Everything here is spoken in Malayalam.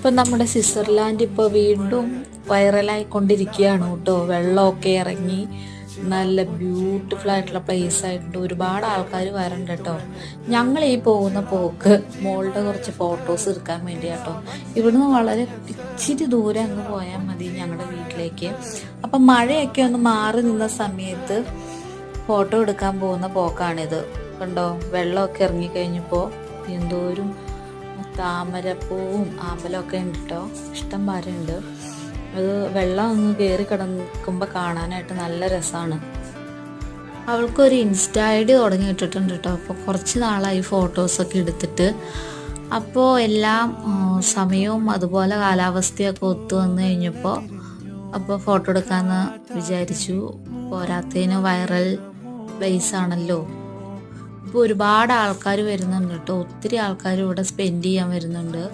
ഇപ്പം നമ്മുടെ സ്വിറ്റ്സർലാൻഡ് ഇപ്പോൾ വീണ്ടും വൈറലായിക്കൊണ്ടിരിക്കുകയാണ് കേട്ടോ. വെള്ളമൊക്കെ ഇറങ്ങി നല്ല ബ്യൂട്ടിഫുൾ ആയിട്ടുള്ള പ്ലേസ് ആയിട്ടുണ്ട്. ഒരുപാട് ആൾക്കാർ വരണ്ട കേട്ടോ. ഞങ്ങൾ ഈ പോകുന്ന പോക്ക് മോളുടെ കുറച്ച് ഫോട്ടോസ് എടുക്കാൻ വേണ്ടി കേട്ടോ. ഇവിടുന്ന് വളരെ ഇച്ചിരി ദൂരം അങ്ങ് പോയാൽ മതി ഞങ്ങളുടെ വീട്ടിലേക്ക്. അപ്പം മഴയൊക്കെ ഒന്ന് മാറി നിന്ന സമയത്ത് ഫോട്ടോ എടുക്കാൻ പോകുന്ന പോക്കാണിത്. കണ്ടോ, വെള്ളമൊക്കെ ഇറങ്ങിക്കഴിഞ്ഞപ്പോൾ എന്തോരും താമരപ്പൂവും ആമ്പലമൊക്കെ ഉണ്ട് കേട്ടോ. ഇഷ്ടം ഉണ്ട്. അത് വെള്ളം ഒന്ന് കയറി കിടക്കുമ്പോൾ കാണാനായിട്ട് നല്ല രസമാണ്. അവൾക്കൊരു ഇൻസ്റ്റാ ഐ ഡി തുടങ്ങിയിട്ടിട്ടുണ്ട് കേട്ടോ. അപ്പോൾ കുറച്ച് നാളായി ഫോട്ടോസൊക്കെ എടുത്തിട്ട്. അപ്പോൾ എല്ലാം സമയവും അതുപോലെ കാലാവസ്ഥയൊക്കെ ഒത്തു വന്നു കഴിഞ്ഞപ്പോൾ അപ്പോൾ ഫോട്ടോ എടുക്കാമെന്ന് വിചാരിച്ചു. പോരാത്തതിന് വൈറൽ പ്ലേസ് ആണല്ലോ. ഇപ്പോൾ ഒരുപാട് ആൾക്കാർ വരുന്നുണ്ട് കേട്ടോ. ഒത്തിരി ആൾക്കാർ ഇവിടെ സ്പെൻഡ് ചെയ്യാൻ വരുന്നുണ്ട്.